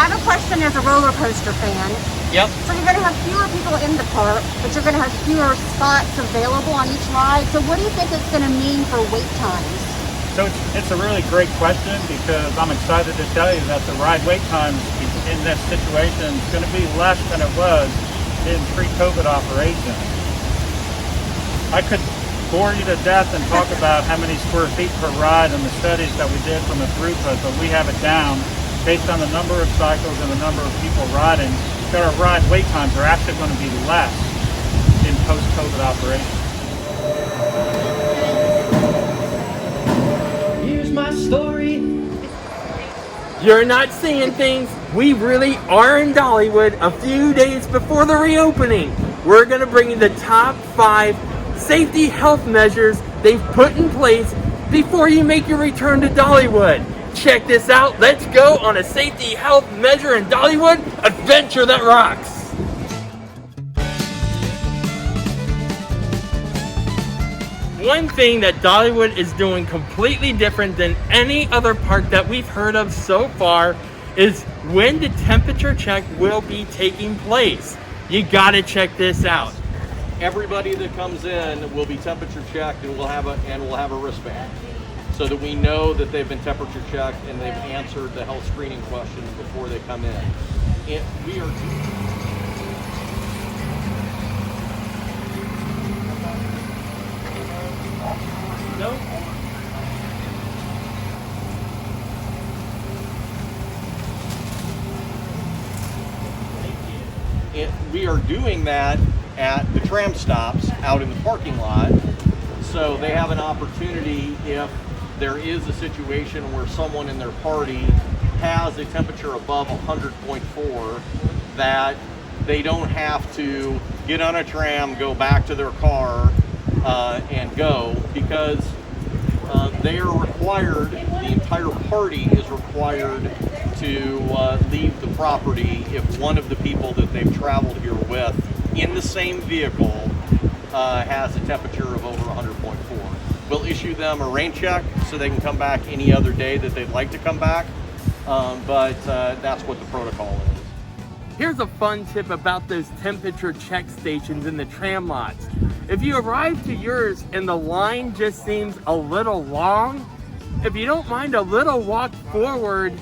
I have a question as a roller coaster fan. Yep. So you're going to have fewer people in the park, but you're going to have fewer spots available on each ride. So what do you think it's going to mean for wait times? So it's a really great question, because I'm excited to tell you that the ride wait times in this situation is going to be less than it was in pre-COVID operation. I could bore you to death and talk about how many square feet per ride and the studies that we did from the throughput, but we have it down based on the number of cycles and the number of people riding, that our ride wait times are actually going to be less in post-COVID operation. Here's my story. You're not seeing things. We really are in Dollywood a few days before the reopening. We're going to bring you the top 5 safety health measures they've put in place before you make your return to Dollywood. Check this out. Let's go on a safety health measure in Dollywood adventure that rocks. One thing that Dollywood is doing completely different than any other park that we've heard of so far is when the temperature check will be taking place. You gotta check this out. Everybody that comes in will be temperature checked, and we'll have a wristband, so that we know that they've been temperature checked and they've answered the health screening questions before they come in. We are Nope. we are doing that at the tram stops out in the parking lot, so they have an opportunity, if there is a situation where someone in their party has a temperature above 100.4, that they don't have to get on a tram, go back to their car, and go, because they are required, the entire party is required to leave the property if one of the people that they've traveled here with in the same vehicle has a temperature of over 100.4. We'll issue them a rain check so they can come back any other day that they'd like to come back, but that's what the protocol is. Here's a fun tip about those temperature check stations in the tram lots. If you arrive to yours and the line just seems a little long, if you don't mind a little walk forward,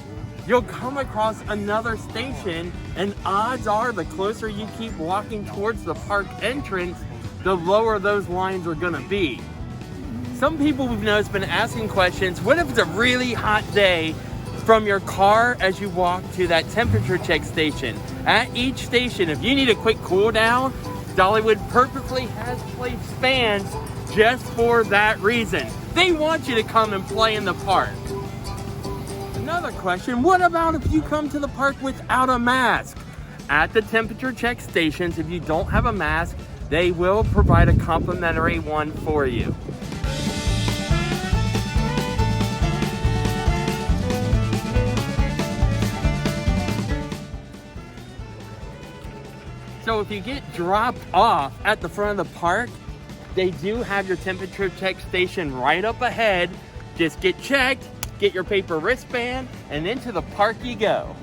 you'll come across another station, and odds are the closer you keep walking towards the park entrance, the lower those lines are gonna be. Some people we've noticed been asking questions, what if it's a really hot day? From your car as you walk to that temperature check station. At each station, if you need a quick cool down, Dollywood purposely has placed fans just for that reason. They want you to come and play in the park. Another question, what about if you come to the park without a mask? At the temperature check stations, if you don't have a mask, they will provide a complimentary one for you. So if you get dropped off at the front of the park, they do have your temperature check station right up ahead. Just get checked, get your paper wristband, and into the park you go.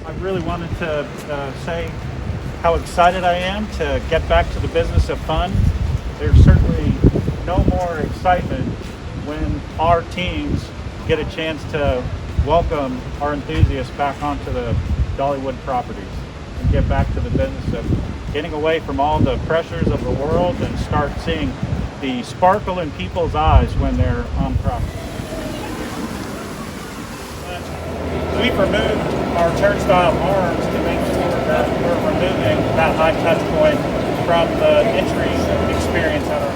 I really wanted to say how excited I am to get back to the business of fun. There's certainly no more excitement when our teams get a chance to welcome our enthusiasts back onto the Dollywood properties and get back to the business of getting away from all the pressures of the world and start seeing the sparkle in people's eyes when they're on property. We've removed our turnstile arms to make sure that we're removing that high touch point from the entry experience at our.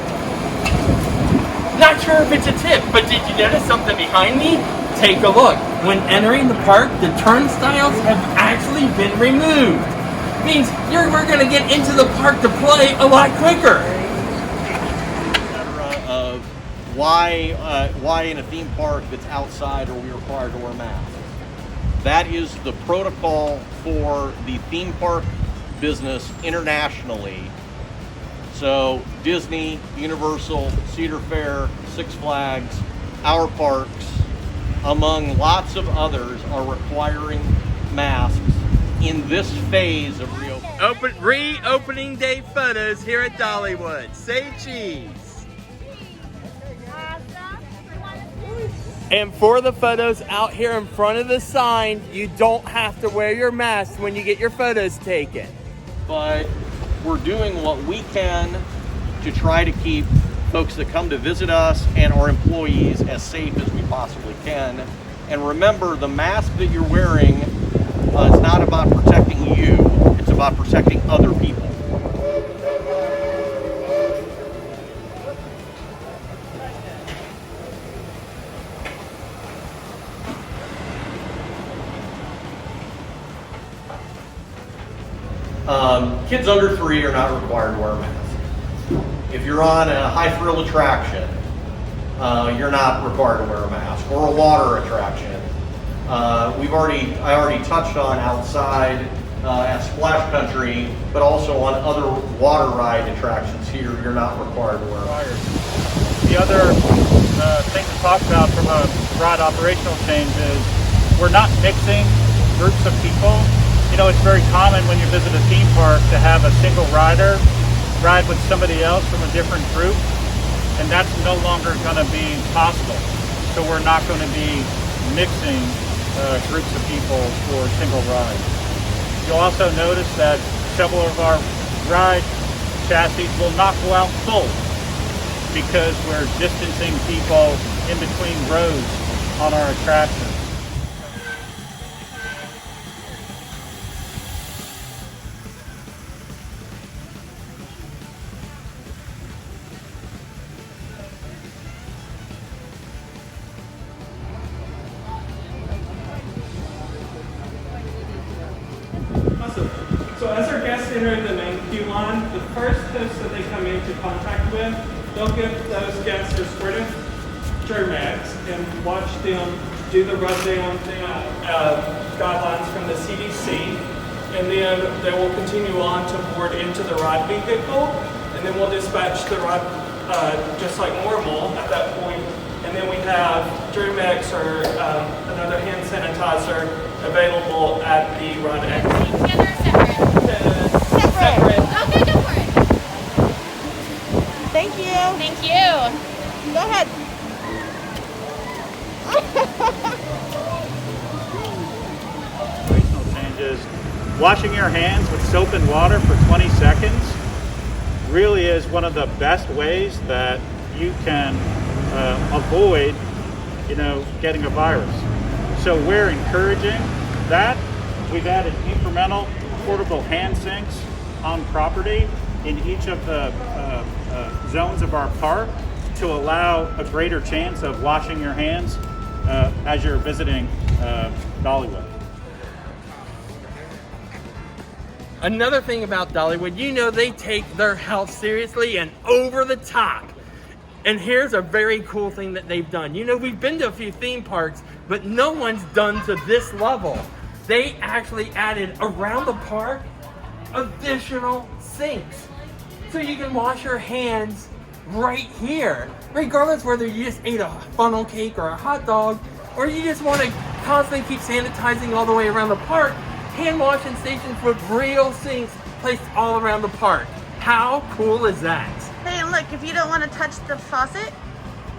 Not sure if it's a tip, but did you notice something behind me? Take a look. When entering the park, the turnstiles have actually been removed. Means we're going to get into the park to play a lot quicker. Of why in a theme park that's outside are we required to wear masks? That is the protocol for the theme park business internationally. So Disney, Universal, Cedar Fair, Six Flags, our parks, among lots of others, are requiring masks in this phase of reopening. Reopening day photos here at Dollywood. Say cheese. And for the photos out here in front of the sign, you don't have to wear your mask when you get your photos taken. But we're doing what we can to try to keep folks that come to visit us and our employees as safe as we possibly can. And remember, the mask that you're wearing is not about protecting you, it's about protecting other people. Kids under 3 are not required to wear a mask. If you're on a high thrill attraction, you're not required to wear a mask, or a water attraction. I already touched on outside at Splash Country, but also on other water ride attractions here, you're not required to wear a mask. The other thing to talk about from a ride operational change is we're not mixing groups of people. You know, it's very common when you visit a theme park to have a single rider ride with somebody else from a different group, and that's no longer going to be possible. So we're not going to be mixing groups of people for single rides. You'll also notice that several of our ride chassis will not go out full because we're distancing people in between rows on our attractions. So as our guests enter the main queue line, the first host that they come into contact with, they'll give those guests their sportive Germax and watch them do the rundown guidelines from the CDC, and then they will continue on to board into the ride vehicle, and then we'll dispatch the ride just like normal at that point. And then we have Germax or another hand sanitizer available at the ride exit. Separate. Okay, go for it. Thank you. Thank you. Go ahead. Operational changes. Washing your hands with soap and water for 20 seconds really is one of the best ways that you can avoid, getting a virus. So we're encouraging that. We've added incremental portable hand sinks on property in each of the zones of our park to allow a greater chance of washing your hands as you're visiting Dollywood. Another thing about Dollywood, they take their health seriously and over the top. And here's a very cool thing that they've done. We've been to a few theme parks, but no one's done to this level. They actually added around the park additional sinks. So you can wash your hands right here, regardless whether you just ate a funnel cake or a hot dog, or you just want to constantly keep sanitizing all the way around the park. Hand washing stations with real sinks placed all around the park. How cool is that? Hey, and look, if you don't want to touch the faucet,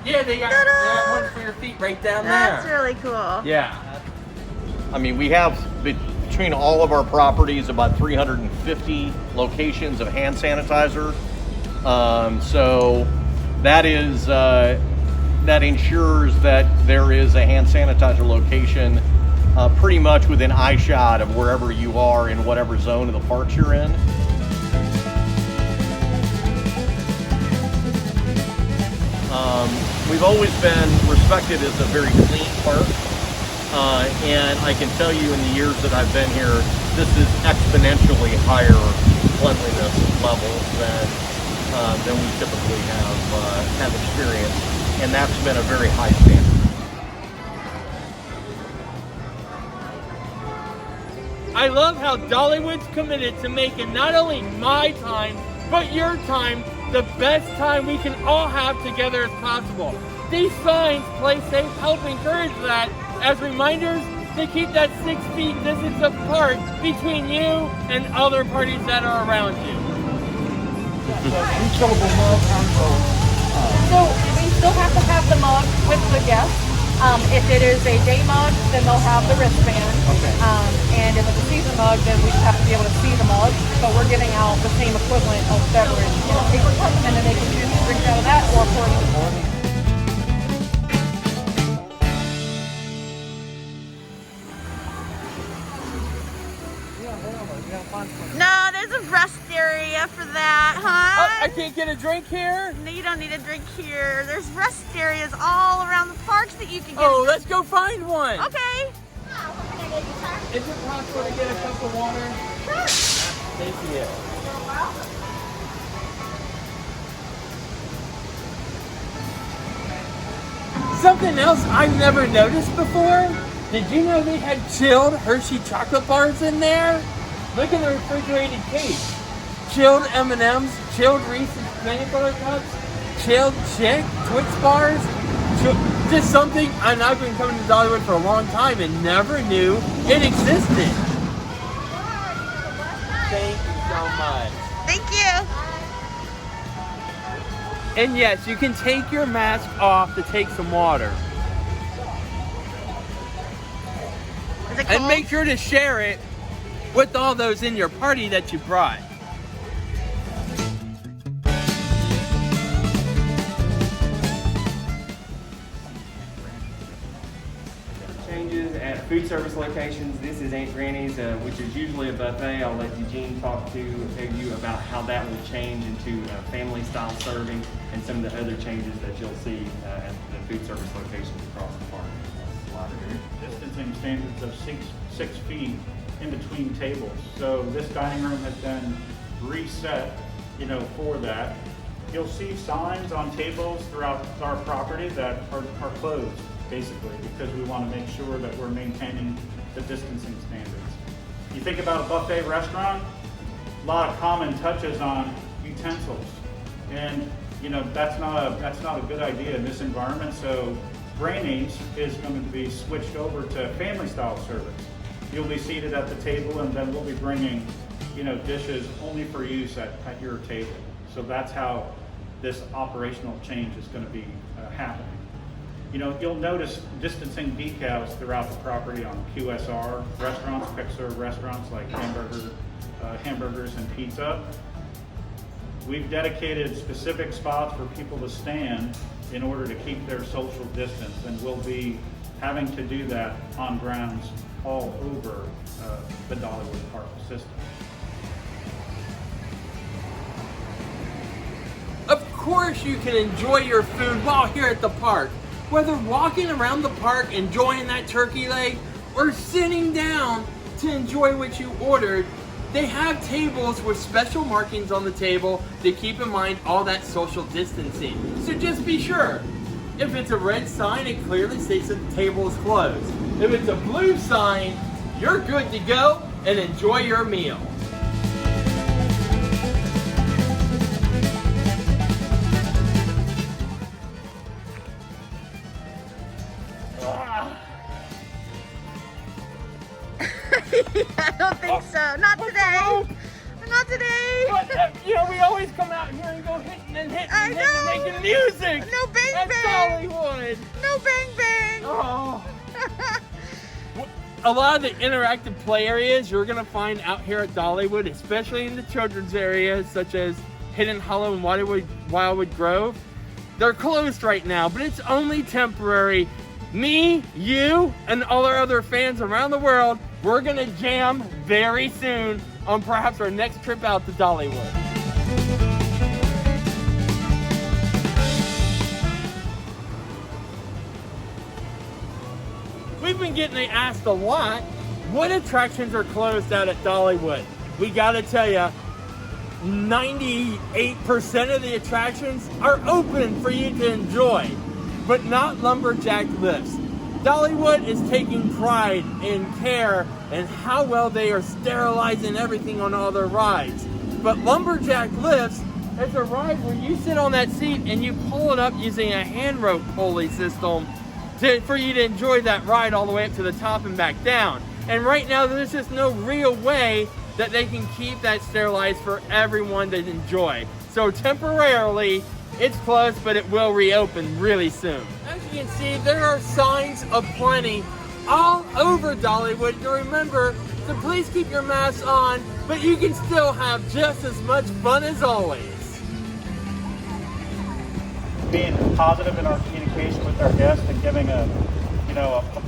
Yeah, they got one for your feet right down that's there. really cool. Yeah. I mean, we have between all of our properties about 350 locations of hand sanitizer. So that ensures that there is a hand sanitizer location pretty much within eyeshot of wherever you are in whatever zone of the parks you're in. We've always been respected as a very clean park. And I can tell you in the years that I've been here, this is exponentially higher cleanliness level than we typically have experienced, and that's been a very high standard. I love how Dollywood's committed to making not only my time, but your time the best time we can all have together as possible. These signs, play safe, help encourage that. As reminders, they keep that 6 feet distance apart between you and other parties that are around you. So we still have to have the mug with the guest. If it is a day mug, then they'll have the wristband. Okay. And if it's a season mug, then we just have to be able to see the mug. But we're giving out the same equivalent of beverage in a paper cup, and then they can choose to drink out of that or pour it in the bowl. No, there's a rest area for that, huh? I can't get a drink here? No, you don't need a drink here. There's rest areas all around the parks that you can get. Oh, let's go find one. Okay. Is it possible to get a cup of water? Sure. Thank you. Something else I've never noticed before. Did you know they had chilled Hershey chocolate bars in there? Look at the refrigerated case. Chilled M&Ms, chilled Reese's peanut butter cups, chilled Chick, Twix bars. Just something, and I've been coming to Dollywood for a long time and never knew it existed. Thank you so much. Thank you. And yes, you can take your mask off to take some water. Is it cold? And make sure to share it with all those in your party that you brought. Changes at food service locations. This is Aunt Granny's, which is usually a buffet. I'll let Eugene tell you about how that will change into family style serving and some of the other changes that you'll see at the food service locations across the park. Distancing standards of 6 feet in between tables. So this dining room has been reset, for that. You'll see signs on tables throughout our property that are closed, basically, because we want to make sure that we're maintaining the distancing standards. You think about a buffet restaurant, a lot of common touches on utensils, and that's not a good idea in this environment. So Granny's is going to be switched over to family style service. You'll be seated at the table, and then we'll be bringing, dishes only for use at your table. So that's how this operational change is going to be happening. You'll notice distancing decals throughout the property on QSR restaurants, quick serve restaurants like hamburgers and pizza. We've dedicated specific spots for people to stand in order to keep their social distance, and we'll be having to do that on grounds all over the Dollywood park system. Of course you can enjoy your food while here at the park. Whether walking around the park enjoying that turkey leg or sitting down to enjoy what you ordered, they have tables with special markings on the table to keep in mind all that social distancing. So just be sure. If it's a red sign, it clearly states that the table is closed. If it's a blue sign, you're good to go and enjoy your meal. I don't think so. Not today. Not today. But, we always come out here and go hitting and hitting I and know. making music. No bang That's bang. Dollywood. No bang bang. Oh. A lot of the interactive play areas you're going to find out here at Dollywood, especially in the children's areas such as Hidden Hollow and Wildwood Grove, they're closed right now, but it's only temporary. Me, you, and all our other fans around the world, we're going to jam very soon on perhaps our next trip out to Dollywood. We've been getting asked a lot, what attractions are closed out at Dollywood? We gotta tell you, 98% of the attractions are open for you to enjoy, but not lumberjack lifts. Dollywood is taking pride in care and how well they are sterilizing everything on all their rides. But lumberjack lifts, It's a ride where you sit on that seat and you pull it up using a hand rope pulley system for you to enjoy that ride all the way up to the top and back down. And right now, there's just no real way that they can keep that sterilized for everyone to enjoy. So temporarily, it's closed, but it will reopen really soon. As you can see, there are signs aplenty all over Dollywood. To remember to please keep your mask on, but you can still have just as much fun as always. Being positive in our communication with our guests and giving a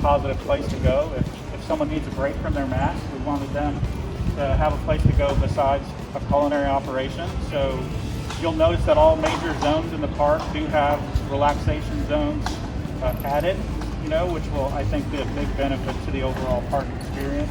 positive place to go. If someone needs a break from their mask, we wanted them to have a place to go besides a culinary operation. So you'll notice that all major zones in the park do have relaxation zones added, which will, I think, be a big benefit to the overall park experience.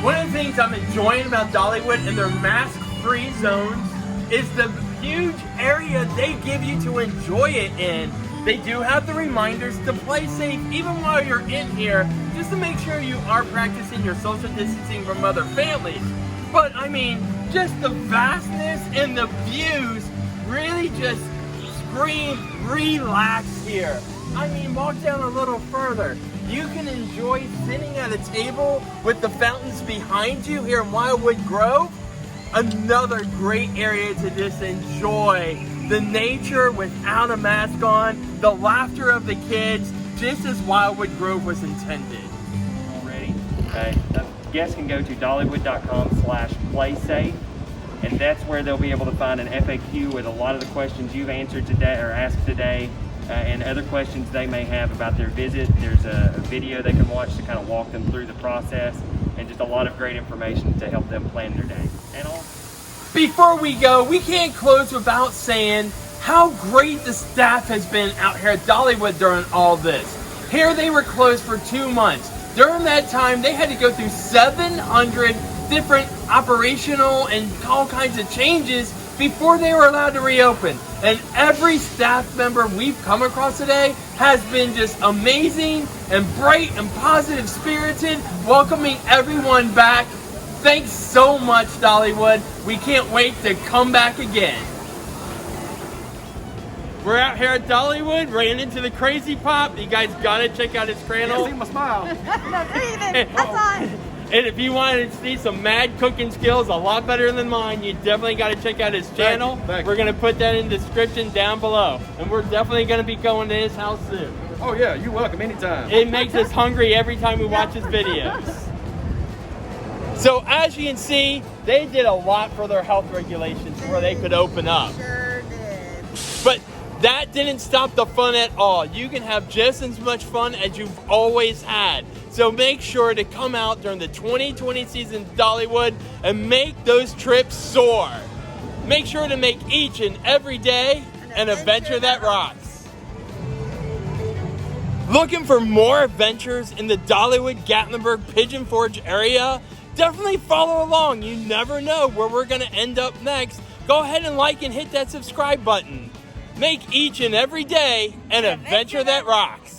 One of the things I'm enjoying about Dollywood and their mask-free zones is the huge area they give you to enjoy it in. They do have the reminders to play safe even while you're in here, just to make sure you are practicing your social distancing from other families. But I mean, just the vastness and the views really just scream relax here. I mean, walk down a little further. You can enjoy sitting at a table with the fountains behind you here in Wildwood Grove. Another great area to just enjoy the nature without a mask on, the laughter of the kids, just as Wildwood Grove was intended. Already? Okay. Guests can go to dollywood.com/playsafe, and that's where they'll be able to find an FAQ with a lot of the questions you've answered today or asked today, and other questions they may have about their visit. There's a video they can watch to kind of walk them through the process, and just a lot of great information to help them plan their day. And all. Before we go, we can't close without saying how great the staff has been out here at Dollywood during all this. Here they were closed for 2 months. During that time, they had to go through 700 different operational and all kinds of changes before they were allowed to reopen. And every staff member we've come across today has been just amazing and bright and positive spirited, welcoming everyone back. Thanks so much, Dollywood. We can't wait to come back again. We're out here at Dollywood, ran into the Crazy Pop. You guys gotta check out his channel. See my smile. No, breathing. I saw it. And if you want to see some mad cooking skills, a lot better than mine, you definitely got to check out his channel. Thank you. We're going to put that in the description down below. And we're definitely going to be going to his house soon. Oh yeah, you're welcome anytime. It makes us hungry every time we watch his videos. So as you can see, they did a lot for their health regulations where they could open up. Sure did. But that didn't stop the fun at all. You can have just as much fun as you've always had. So make sure to come out during the 2020 season Dollywood and make those trips soar. Make sure to make each and every day an adventure that rocks. Looking for more adventures in the Dollywood, Gatlinburg, Pigeon Forge area? Definitely follow along. You never know where we're going to end up next. Go ahead and like and hit that subscribe button. Make each and every day an adventure that rocks.